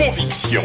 Conviction.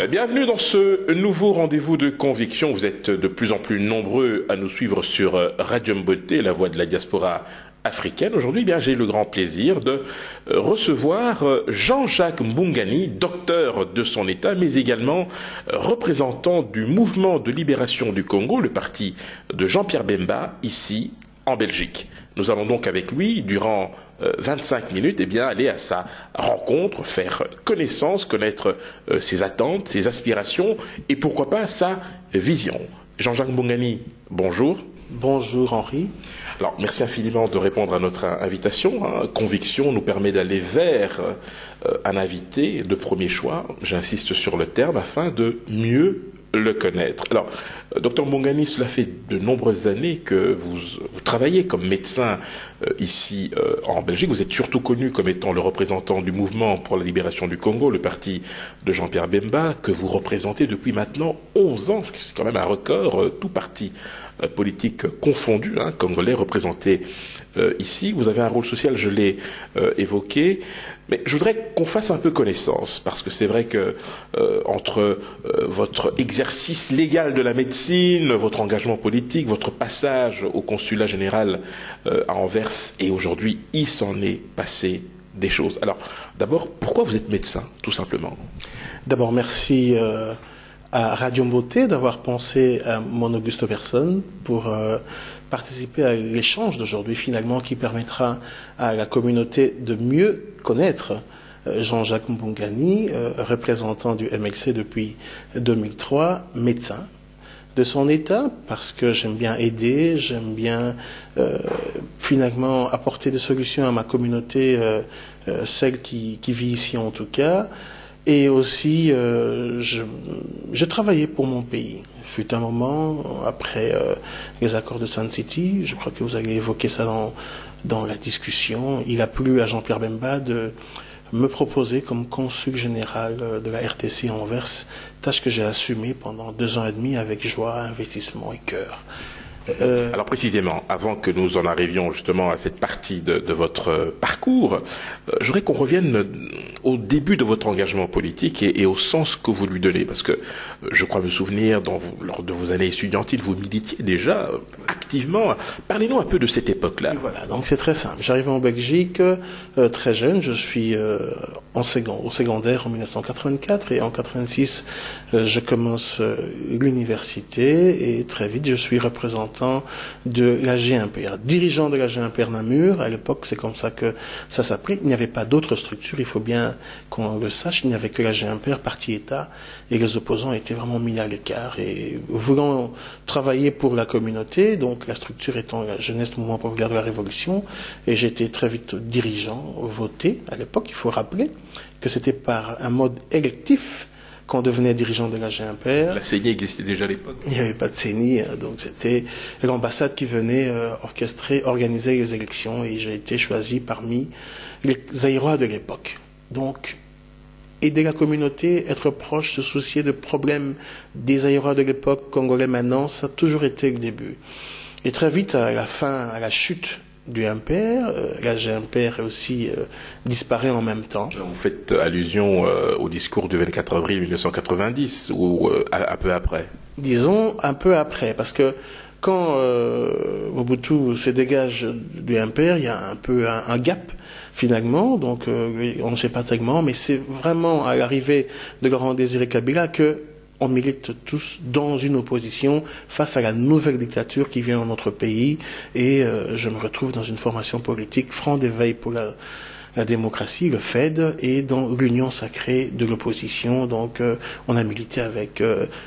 Bienvenue dans ce nouveau rendez-vous de Conviction. Vous êtes de plus en plus nombreux à nous suivre sur Radio Mboté, la voix de la diaspora africaine. Aujourd'hui, j'ai le grand plaisir de recevoir Jean-Jacques Mbungani, docteur de son État, mais également représentant du mouvement de libération du Congo, le parti de Jean-Pierre Bemba, ici en Belgique. Nous allons donc avec lui, durant 25 minutes, aller à sa rencontre, faire connaissance, connaître ses attentes, ses aspirations et pourquoi pas sa vision. Jean-Jacques Mbungani, bonjour. Bonjour Henri. Alors, merci infiniment de répondre à notre invitation. Conviction nous permet d'aller vers un invité de premier choix, j'insiste sur le terme, afin de mieux le connaître. Alors, docteur Mbungani, cela fait de nombreuses années que vous travaillez comme médecin ici en Belgique. Vous êtes surtout connu comme étant le représentant du mouvement pour la libération du Congo, le parti de Jean-Pierre Bemba, que vous représentez depuis maintenant 11 ans. C'est quand même un record, tout parti politique confondu, congolais représenté ici. Vous avez un rôle social, je l'ai évoqué. Mais je voudrais qu'on fasse un peu connaissance, parce que c'est vrai que entre votre exercice légal de la médecine, votre engagement politique, votre passage au consulat général à Anvers, et aujourd'hui, il s'en est passé des choses. Alors, d'abord, pourquoi vous êtes médecin, tout simplement? D'abord, merci à Radio Mboté d'avoir pensé à mon auguste personne pour participer à l'échange d'aujourd'hui, finalement, qui permettra à la communauté de mieux connaître Jean-Jacques Mbungani, représentant du MLC depuis 2003, médecin de son État, parce que j'aime bien aider, j'aime bien finalement apporter des solutions à ma communauté, celle qui vit ici en tout cas. Et aussi, je travaillais pour mon pays. Il fut un moment, après les accords de Sun City, je crois que vous avez évoqué ça dans la discussion, il a plu à Jean-Pierre Bemba de me proposer comme consul général de la RTC à Anvers, tâche que j'ai assumée pendant 2 ans et demi avec joie, investissement et cœur. Alors précisément, avant que nous en arrivions justement à cette partie de votre parcours, je voudrais qu'on revienne au début de votre engagement politique et au sens que vous lui donnez, parce que je crois me souvenir, lors de vos années étudiantiles, vous militiez déjà activement. Parlez-nous un peu de cette époque-là. Voilà, donc c'est très simple. J'arrive en Belgique très jeune, je suis au secondaire en 1984 et en 86, je commence l'université et très vite je suis représentant de la GMPR, dirigeant de la GMPR Namur. À l'époque, c'est comme ça que ça s'appelait. Il n'y avait pas d'autres structures, il faut bien qu'on le sache. Il n'y avait que la GMPR, parti État, et les opposants étaient vraiment mis à l'écart. Et voulant travailler pour la communauté, donc la structure étant la Jeunesse Mouvement Populaire de la Révolution, et j'étais très vite dirigeant, voté. À l'époque, il faut rappeler que c'était par un mode électif qu'on devenait dirigeant de la GMPR. La CENI existait déjà à l'époque. Il n'y avait pas de CENI, donc c'était l'ambassade qui venait organiser les élections, et j'ai été choisi parmi les Zaïrois de l'époque. Donc, aider la communauté, être proche, se soucier de problèmes des Zaïrois de l'époque, congolais maintenant, ça a toujours été le début. Et très vite, à la chute du MPR, la GMPR aussi disparaît en même temps. Vous faites allusion au discours du 24 avril 1990 ou un peu après? Disons un peu après, parce que quand Mobutu se dégage du MPR, il y a un peu un gap finalement, donc on ne sait pas tellement, mais c'est vraiment à l'arrivée de Laurent Désiré Kabila que on milite tous dans une opposition face à la nouvelle dictature qui vient dans notre pays, et je me retrouve dans une formation politique, Front d'éveil pour la démocratie, le FED, et dans l'Union sacrée de l'opposition. Donc on a milité avec,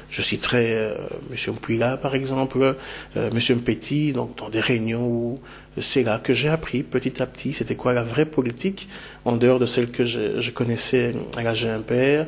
je citerai M. Mpouila par exemple, M. Mpeti, donc dans des réunions où c'est là que j'ai appris petit à petit c'était quoi la vraie politique, en dehors de celle que je connaissais à la GMPR,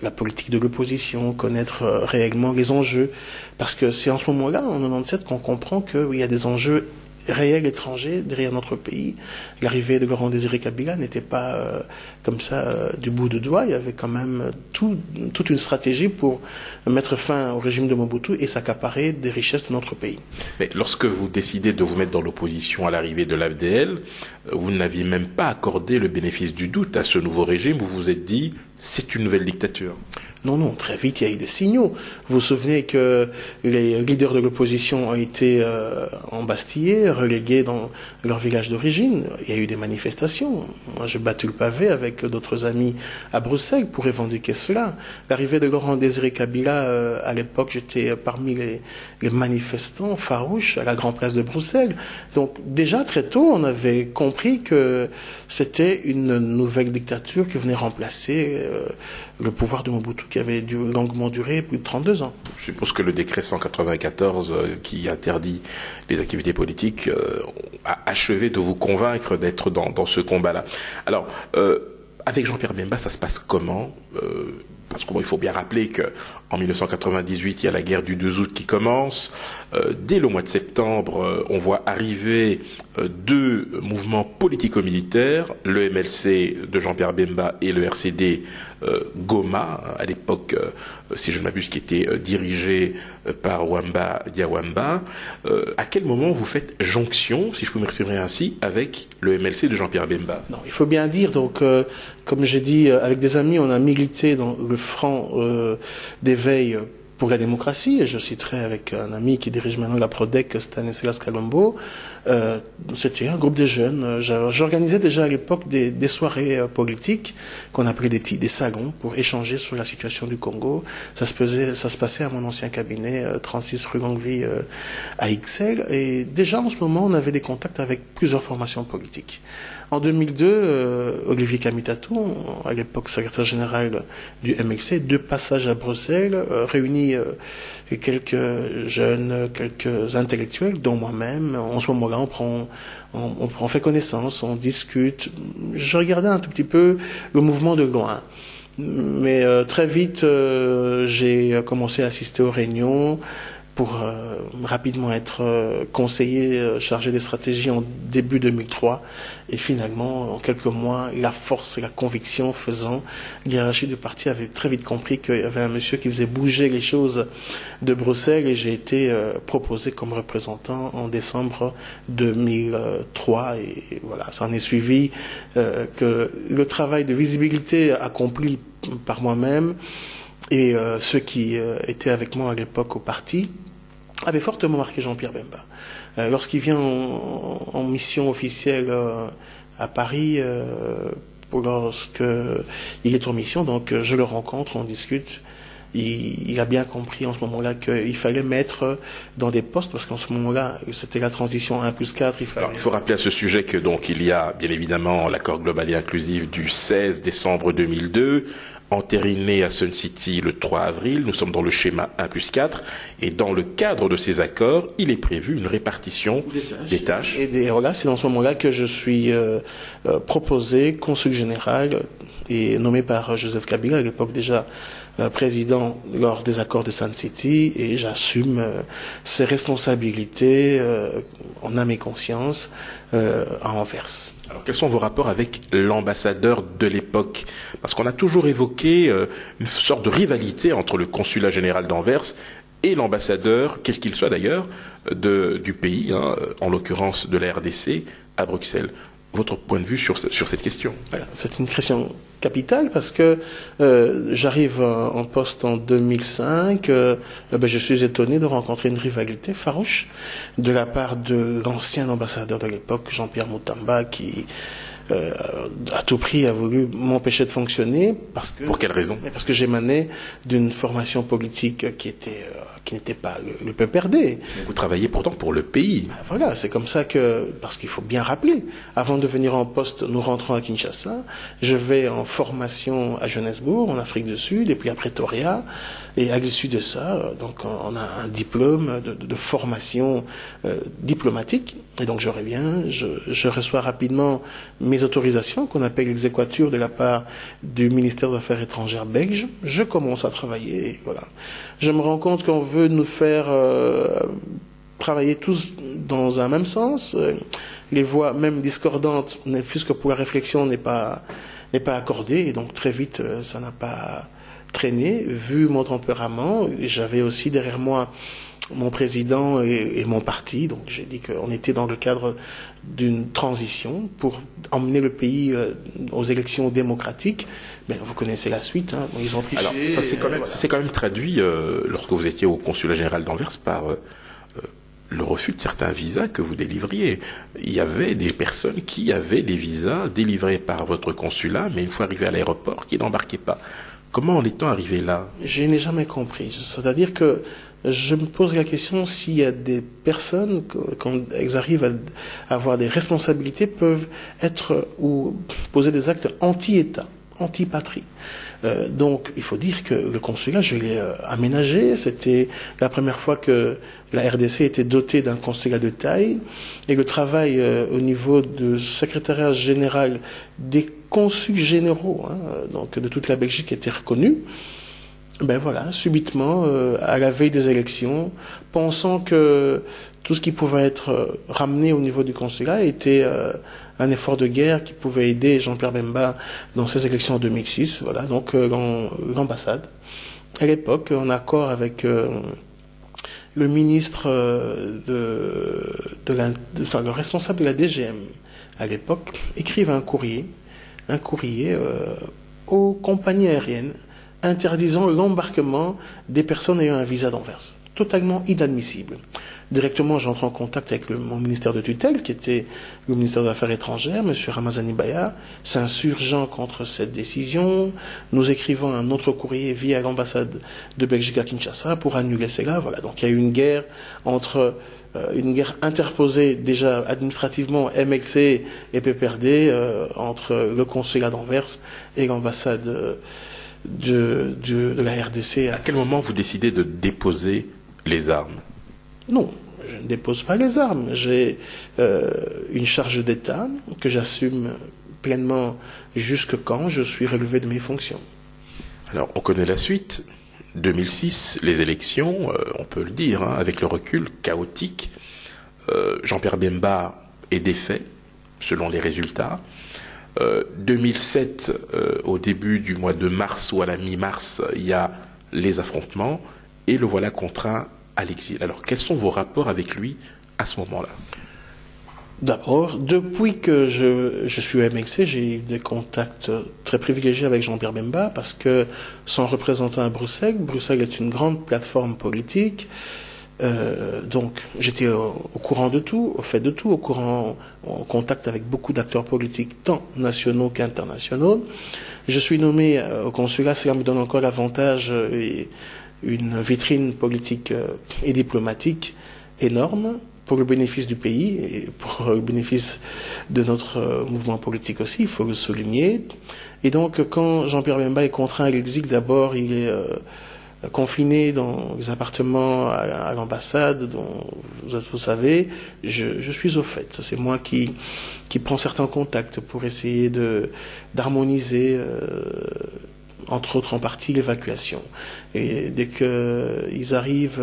la politique de l'opposition, connaître réellement les enjeux, parce que c'est en ce moment-là, en 97, qu'on comprend qu'il y a des enjeux réel étranger derrière notre pays. L'arrivée de Laurent Désiré Kabila n'était pas comme ça du bout de doigt. Il y avait quand même toute une stratégie pour mettre fin au régime de Mobutu et s'accaparer des richesses de notre pays. Mais lorsque vous décidez de vous mettre dans l'opposition à l'arrivée de l'AFDL, vous n'aviez même pas accordé le bénéfice du doute à ce nouveau régime. Vous vous êtes dit, c'est une nouvelle dictature. Non, non, très vite, il y a eu des signaux. Vous vous souvenez que les leaders de l'opposition ont été embastillés, relégués dans leur village d'origine. Il y a eu des manifestations. Moi, j'ai battu le pavé avec d'autres amis à Bruxelles pour revendiquer cela. L'arrivée de Laurent Désiré Kabila, à l'époque, j'étais parmi les manifestants farouches à la Grande Place de Bruxelles. Donc, déjà, très tôt, on avait compris que c'était une nouvelle dictature qui venait remplacer le pouvoir de Mobutu qui avait longuement duré plus de 32 ans. Je suppose que le décret 194 qui interdit les activités politiques a achevé de vous convaincre d'être dans ce combat-là. Alors, avec Jean-Pierre Bemba, ça se passe comment parce qu'il faut bien rappeler qu'en 1998, il y a la guerre du 2 août qui commence. Dès le mois de septembre, on voit arriver deux mouvements politico-militaires, le MLC de Jean-Pierre Bemba et le RCD Goma, à l'époque, si je ne m'abuse, qui était dirigé par Wamba Diawamba. À quel moment vous faites jonction, si je peux m'exprimer ainsi, avec le MLC de Jean-Pierre Bemba? Non, il faut bien dire, donc, comme j'ai dit, avec des amis, on a milité dans le front d'éveil pour la démocratie, et je citerai avec un ami qui dirige maintenant la Prodec, Stanislas Kalombo. C'était un groupe de jeunes. J'organisais déjà à l'époque des soirées politiques qu'on appelait des salons pour échanger sur la situation du Congo. Ça se passait à mon ancien cabinet, 36 rue Longueville à Ixelles. Et déjà en ce moment, on avait des contacts avec plusieurs formations politiques. En 2002, Olivier Kamitatou, à l'époque secrétaire général du MLC, deux passages à Bruxelles, réunit quelques jeunes, quelques intellectuels, dont moi-même. En ce moment-là, on fait connaissance, on discute. Je regardais un tout petit peu le mouvement de loin. Mais très vite, j'ai commencé à assister aux réunions pour rapidement être conseiller chargé des stratégies en début 2003. Et finalement, en quelques mois, la force et la conviction faisant, l'hiérarchie du parti avait très vite compris qu'il y avait un monsieur qui faisait bouger les choses de Bruxelles, et j'ai été proposé comme représentant en décembre 2003. Et voilà, ça en est suivi que le travail de visibilité accompli par moi-même et ceux qui étaient avec moi à l'époque au parti avait fortement marqué Jean-Pierre Bemba. Lorsqu'il vient en mission officielle à Paris, lorsqu'il est en mission, donc je le rencontre, on discute. Il a bien compris en ce moment-là qu'il fallait mettre dans des postes, parce qu'en ce moment-là, c'était la transition 1+4. Alors, il faut rappeler à ce sujet que donc il y a bien évidemment l'accord global et inclusif du 16 décembre 2002, entériné à Sun City le 3 avril, nous sommes dans le schéma 1+4, et dans le cadre de ces accords, il est prévu une répartition des tâches. Et voilà, c'est dans ce moment-là que je suis proposé consul général et nommé par Joseph Kabila, à l'époque déjà président lors des accords de Sun City, et j'assume ces responsabilités en âme et conscience à Anvers. Alors, quels sont vos rapports avec l'ambassadeur de l'époque? Parce qu'on a toujours évoqué une sorte de rivalité entre le consulat général d'Anvers et l'ambassadeur, quel qu'il soit d'ailleurs, du pays, en l'occurrence de la RDC, à Bruxelles. Votre point de vue sur cette question? Voilà, c'est une question capitale parce que j'arrive en poste en 2005. Je suis étonné de rencontrer une rivalité farouche de la part de l'ancien ambassadeur de l'époque, Jean-Pierre Moutamba, qui à tout prix a voulu m'empêcher de fonctionner parce que... Pour quelle raison? Parce que j'émanais d'une formation politique qui n'était pas le PPRD. Mais vous travaillez pourtant pour le pays. Voilà, c'est comme ça que, parce qu'il faut bien rappeler, avant de venir en poste, nous rentrons à Kinshasa, je vais en formation à Johannesburg, en Afrique du Sud, et puis à Pretoria, et à l'issue de ça, donc on a un diplôme de formation diplomatique, et donc je reviens, je reçois rapidement mes autorisations, qu'on appelle l'exéquature de la part du ministère des Affaires étrangères belge. Je commence à travailler, et voilà. Je me rends compte qu'on veut nous faire travailler tous dans un même sens. Les voix, même discordantes, puisque pour la réflexion, n'est pas accordée. Et donc, très vite, ça n'a pas traîné. Vu mon tempérament, j'avais aussi derrière moi mon président et mon parti. Donc, j'ai dit qu'on était dans le cadre d'une transition pour emmener le pays aux élections démocratiques. Mais vous connaissez la suite, hein. Ils ont triché. Alors, ça s'est quand même traduit, lorsque vous étiez au consulat général d'Anvers, par le refus de certains visas que vous délivriez. Il y avait des personnes qui avaient des visas délivrés par votre consulat, mais une fois arrivés à l'aéroport, qui n'embarquaient pas. Comment en est-on arrivé là? Je n'ai jamais compris. C'est-à-dire que je me pose la question s'il y a des personnes, quand elles arrivent à avoir des responsabilités, peuvent être ou poser des actes anti-État, anti-patrie. Donc, il faut dire que le consulat, je l'ai aménagé. C'était la première fois que la RDC était dotée d'un consulat de taille. Et le travail au niveau du secrétariat général des consuls généraux, donc de toute la Belgique, était reconnu. Ben voilà, subitement, à la veille des élections, pensant que tout ce qui pouvait être ramené au niveau du consulat était un effort de guerre qui pouvait aider Jean-Pierre Bemba dans ses élections en 2006. Voilà, donc l'ambassade, à l'époque, en accord avec le ministre le responsable de la DGM, à l'époque, écrivent un courrier aux compagnies aériennes interdisant l'embarquement des personnes ayant un visa d'Anvers. Totalement inadmissible. Directement, j'entre en contact avec mon ministère de tutelle, qui était le ministère des Affaires étrangères, M. Ramazani Baya, s'insurgeant contre cette décision, nous écrivant un autre courrier via l'ambassade de Belgique à Kinshasa pour annuler cela. Voilà. Donc il y a eu une guerre une guerre interposée déjà administrativement MLC et PPRD entre le consulat d'Anvers et l'ambassade de la RDC. À quel moment vous décidez de déposer les armes? Non, je ne dépose pas les armes. J'ai une charge d'État que j'assume pleinement jusque quand je suis relevé de mes fonctions. Alors, on connaît la suite. 2006, les élections, on peut le dire, avec le recul, chaotique. Jean-Pierre Bemba est défait, selon les résultats. 2007, au début du mois de mars ou à la mi-mars, il y a les affrontements et le voilà contraint à l'exil. Alors, quels sont vos rapports avec lui à ce moment-là? D'abord, depuis que je suis au MLC, j'ai eu des contacts très privilégiés avec Jean-Pierre Bemba parce que son représentant à Bruxelles est une grande plateforme politique. Donc, j'étais au courant de tout, au fait de tout, en contact avec beaucoup d'acteurs politiques, tant nationaux qu'internationaux. Je suis nommé au consulat, cela me donne encore l'avantage et une vitrine politique et diplomatique énorme pour le bénéfice du pays et pour le bénéfice de notre mouvement politique aussi, il faut le souligner. Et donc, quand Jean-Pierre Bemba est contraint à l'exil, d'abord, il est confiné dans les appartements à l'ambassade, dont vous savez, je suis au fait. C'est moi qui prends certains contacts pour essayer d'harmoniser, entre autres en partie, l'évacuation. Et dès qu'ils arrivent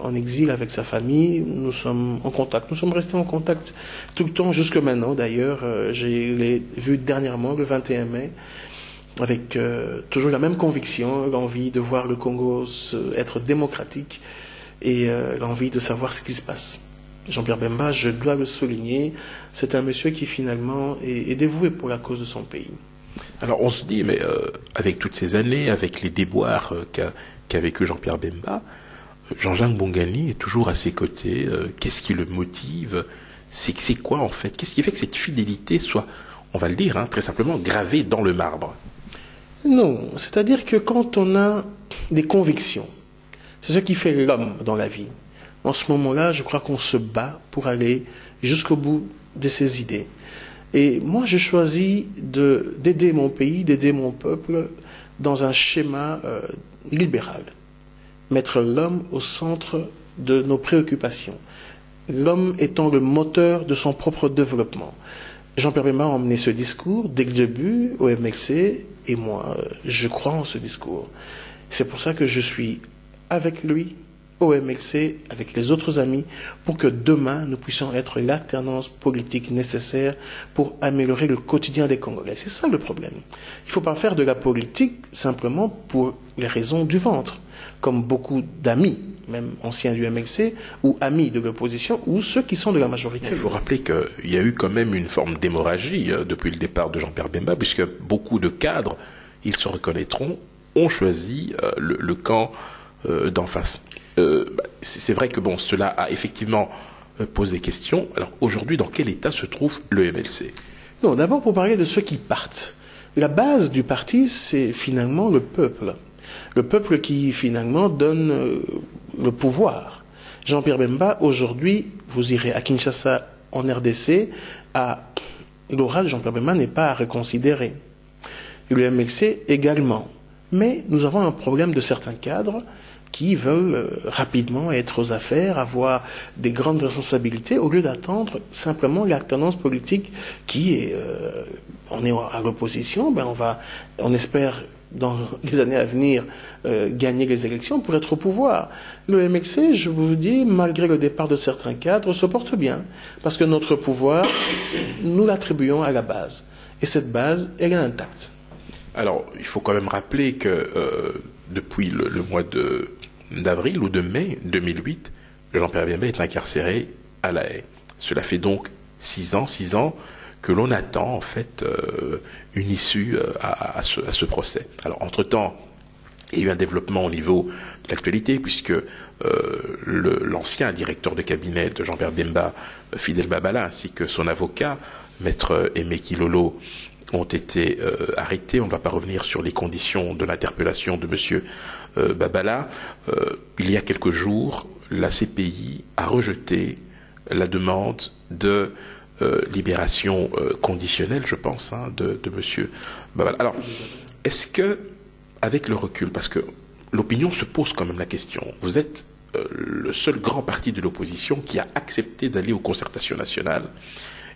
en exil avec sa famille, nous sommes en contact. Nous sommes restés en contact tout le temps, jusque maintenant d'ailleurs. Je l'ai vu dernièrement, le 21 mai, avec toujours la même conviction, l'envie de voir le Congo être démocratique et l'envie de savoir ce qui se passe. Jean-Pierre Bemba, je dois le souligner, c'est un monsieur qui finalement est dévoué pour la cause de son pays. Alors on se dit, mais avec toutes ces années, avec les déboires qu'a vécu Jean-Pierre Bemba, Jean-Jacques Mbongani est toujours à ses côtés. Qu'est-ce qui le motive? C'est quoi en fait? Qu'est-ce qui fait que cette fidélité soit, on va le dire, très simplement, gravée dans le marbre? Non, c'est-à-dire que quand on a des convictions, c'est ce qui fait l'homme dans la vie. En ce moment-là, je crois qu'on se bat pour aller jusqu'au bout de ses idées. Et moi, j'ai choisi d'aider mon pays, d'aider mon peuple dans un schéma libéral. Mettre l'homme au centre de nos préoccupations. L'homme étant le moteur de son propre développement. Jean-Pierre Bemba a emmené ce discours dès le début au MLC, et moi, je crois en ce discours. C'est pour ça que je suis avec lui au MLC, avec les autres amis, pour que demain, nous puissions être l'alternance politique nécessaire pour améliorer le quotidien des Congolais. C'est ça le problème. Il ne faut pas faire de la politique simplement pour les raisons du ventre, comme beaucoup d'amis, même anciens du MLC, ou amis de l'opposition, ou ceux qui sont de la majorité. Il faut rappeler qu'il y a eu quand même une forme d'hémorragie depuis le départ de Jean-Pierre Bemba, puisque beaucoup de cadres, ils se reconnaîtront, ont choisi le camp d'en face. C'est vrai que bon, cela a effectivement posé question. Alors aujourd'hui, dans quel état se trouve le MLC? Non, d'abord pour parler de ceux qui partent. La base du parti, c'est finalement le peuple. Le peuple qui finalement donne le pouvoir. Jean-Pierre Bemba, aujourd'hui, vous irez à Kinshasa, en RDC, l'oral de Jean-Pierre Bemba n'est pas à reconsidérer. Et le MLC également. Mais nous avons un problème de certains cadres qui veulent rapidement être aux affaires, avoir des grandes responsabilités, au lieu d'attendre simplement l'alternance politique qui est... on est à l'opposition, on espère dans les années à venir gagner les élections pour être au pouvoir. Le MLC, je vous dis, malgré le départ de certains cadres, se porte bien, parce que notre pouvoir, nous l'attribuons à la base. Et cette base, elle est intacte. Alors, il faut quand même rappeler que depuis le mois d'avril ou de mai 2008, Jean-Pierre Bemba est incarcéré à La Haye. Cela fait donc 6 ans que l'on attend en fait une issue à ce procès. Alors, entre-temps, il y a eu un développement au niveau de l'actualité, puisque l'ancien directeur de cabinet de Jean-Pierre Bemba, Fidel Babala, ainsi que son avocat, Maître Aimé Kilolo, ont été arrêtés. On ne va pas revenir sur les conditions de l'interpellation de Monsieur Babala. Il y a quelques jours, la CPI a rejeté la demande de libération conditionnelle, je pense, de Monsieur Babala. Alors, est-ce que, avec le recul, parce que l'opinion se pose quand même la question, vous êtes le seul grand parti de l'opposition qui a accepté d'aller aux concertations nationales.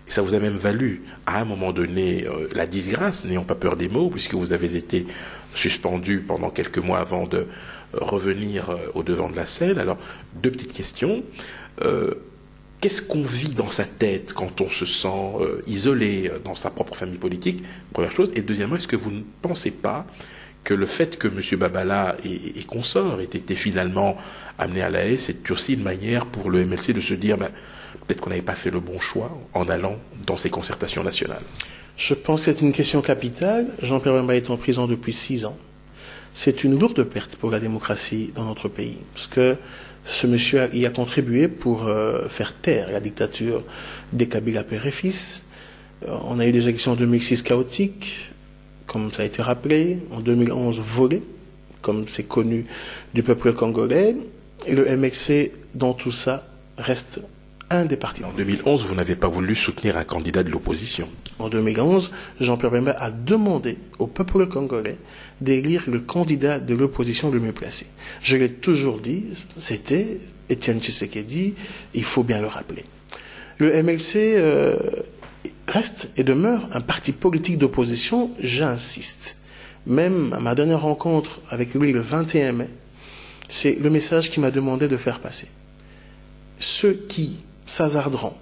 Et ça vous a même valu, à un moment donné, la disgrâce, n'ayons pas peur des mots, puisque vous avez été suspendu pendant quelques mois avant de revenir au devant de la scène. Alors, 2 petites questions. Qu'est-ce qu'on vit dans sa tête quand on se sent isolé dans sa propre famille politique? Première chose. Et deuxièmement, est-ce que vous ne pensez pas que le fait que M. Babala et consorts aient été finalement amenés à La Haye, c'est aussi une manière pour le MLC de se dire... peut-être qu'on n'avait pas fait le bon choix en allant dans ces concertations nationales? Je pense que c'est une question capitale. Jean-Pierre Bemba est en prison depuis 6 ans. C'est une lourde perte pour la démocratie dans notre pays, parce que ce monsieur y a contribué pour faire taire la dictature des Kabila père et fils. On a eu des élections en 2006 chaotiques, comme ça a été rappelé, en 2011 volées, comme c'est connu du peuple congolais, et le MLC, dans tout ça, reste un des partis. En 2011, vous n'avez pas voulu soutenir un candidat de l'opposition. En 2011, Jean-Pierre Bemba a demandé au peuple congolais d'élire le candidat de l'opposition le mieux placé. Je l'ai toujours dit, c'était Étienne Tshisekedi, il faut bien le rappeler. Le MLC reste et demeure un parti politique d'opposition, j'insiste. Même à ma dernière rencontre avec lui le 21 mai, c'est le message qu'il m'a demandé de faire passer. Ceux qui s'hasarderont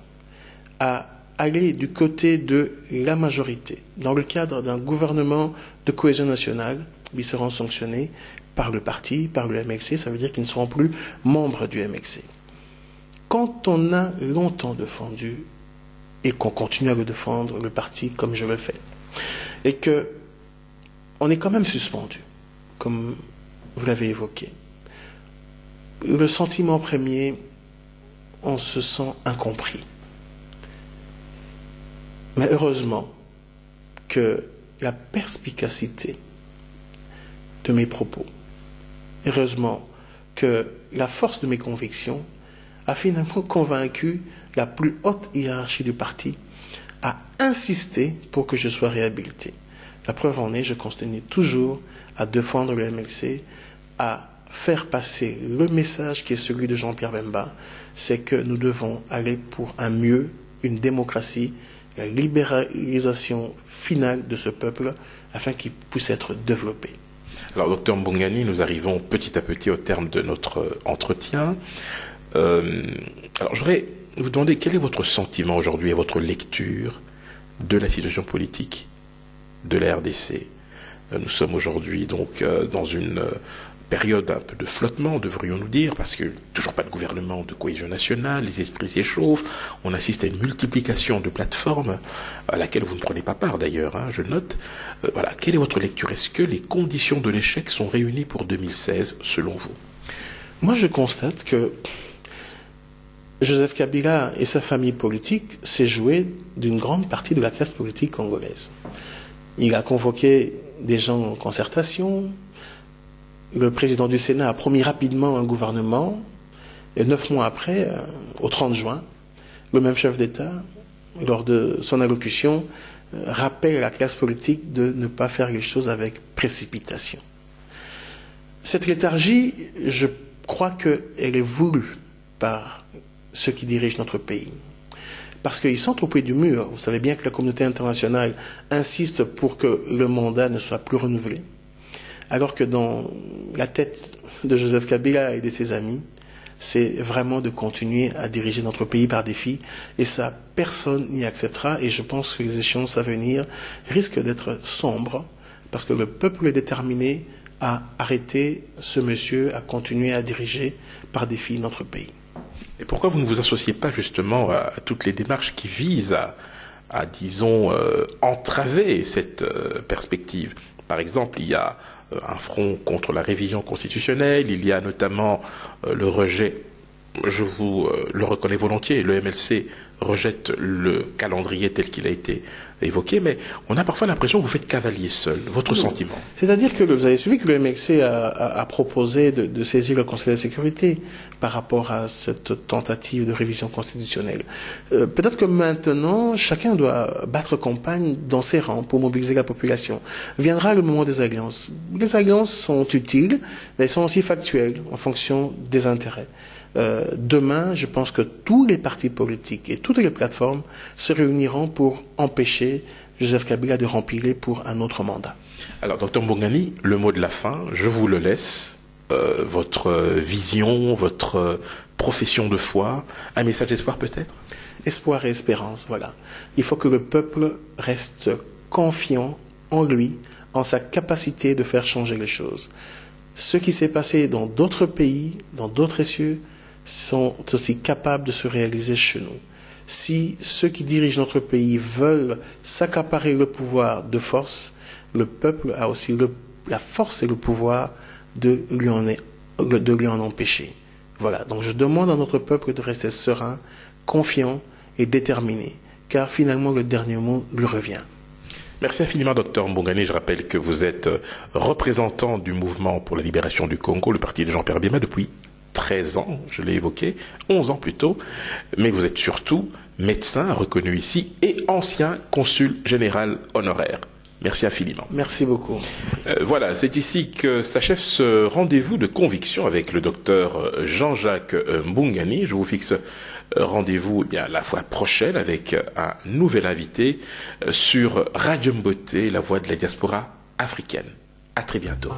à aller du côté de la majorité, dans le cadre d'un gouvernement de cohésion nationale, ils seront sanctionnés par le parti, par le MLC, ça veut dire qu'ils ne seront plus membres du MLC. Quand on a longtemps défendu, et qu'on continue à le défendre, le parti, comme je le fais, et que on est quand même suspendu, comme vous l'avez évoqué, le sentiment premier, on se sent incompris. Mais heureusement que la perspicacité de mes propos, heureusement que la force de mes convictions a finalement convaincu la plus haute hiérarchie du parti à insister pour que je sois réhabilité. La preuve en est, je continue toujours à défendre le MLC, à faire passer le message qui est celui de Jean-Pierre Bemba, c'est que nous devons aller pour un mieux, une démocratie, la libéralisation finale de ce peuple afin qu'il puisse être développé. Alors, docteur Mbongani, nous arrivons petit à petit au terme de notre entretien. Alors, je voudrais vous demander quel est votre sentiment aujourd'hui et votre lecture de la situation politique de la RDC. Nous sommes aujourd'hui donc dans une période un peu de flottement, devrions-nous dire, parce que toujours pas de gouvernement de cohésion nationale, les esprits s'échauffent, on assiste à une multiplication de plateformes, à laquelle vous ne prenez pas part d'ailleurs, hein, je note. Voilà, quelle est votre lecture? Est-ce que les conditions de l'échec sont réunies pour 2016, selon vous? Moi, je constate que Joseph Kabila et sa famille politique s'est joué d'une grande partie de la classe politique congolaise. Il a convoqué des gens en concertation. Le président du Sénat a promis rapidement un gouvernement. Et 9 mois après, au 30 juin, le même chef d'État, lors de son allocution, rappelle à la classe politique de ne pas faire les choses avec précipitation. Cette léthargie, je crois qu'elle est voulue par ceux qui dirigent notre pays. Parce qu'ils sont au pied du mur. Vous savez bien que la communauté internationale insiste pour que le mandat ne soit plus renouvelé. Alors que dans la tête de Joseph Kabila et de ses amis, c'est vraiment de continuer à diriger notre pays par défi. Et ça, personne n'y acceptera. Et je pense que les échéances à venir risquent d'être sombres. Parce que le peuple est déterminé à arrêter ce monsieur, à continuer à diriger par défi notre pays. Et pourquoi vous ne vous associez pas justement à toutes les démarches qui visent à disons, entraver cette perspective? Par exemple, il y a un front contre la révision constitutionnelle, il y a notamment le rejet, je vous le reconnais volontiers, le MLC rejette le calendrier tel qu'il a été évoqué, mais on a parfois l'impression que vous faites cavalier seul. Votre sentiment? C'est-à-dire que vous avez suivi que le MLC a proposé de saisir le Conseil de sécurité par rapport à cette tentative de révision constitutionnelle. Peut-être que maintenant, chacun doit battre campagne dans ses rangs pour mobiliser la population. Viendra le moment des alliances. Les alliances sont utiles, mais elles sont aussi factuelles en fonction des intérêts. Demain, je pense que tous les partis politiques et toutes les plateformes se réuniront pour empêcher Joseph Kabila de remplir pour un autre mandat. Alors, docteur Mbongani, le mot de la fin, je vous le laisse. Votre vision, votre profession de foi, un message d'espoir peut-être? Espoir et espérance, voilà. Il faut que le peuple reste confiant en lui, en sa capacité de faire changer les choses. Ce qui s'est passé dans d'autres pays, dans d'autres cieux, sont aussi capables de se réaliser chez nous. Si ceux qui dirigent notre pays veulent s'accaparer le pouvoir de force, le peuple a aussi la force et le pouvoir de lui en empêcher. Voilà. Donc je demande à notre peuple de rester serein, confiant et déterminé, car finalement le dernier mot lui revient. Merci infiniment, docteur Mbongani. Je rappelle que vous êtes représentant du mouvement pour la libération du Congo, le parti de Jean-Pierre Bemba, depuis 13 ans, je l'ai évoqué, 11 ans plutôt, mais vous êtes surtout médecin reconnu ici et ancien consul général honoraire. Merci infiniment. Merci beaucoup. Voilà, c'est ici que s'achève ce rendez-vous de conviction avec le docteur Jean-Jacques Mbongani. Je vous fixe rendez-vous la fois prochaine avec un nouvel invité sur Radio Mboté, la voix de la diaspora africaine. À très bientôt.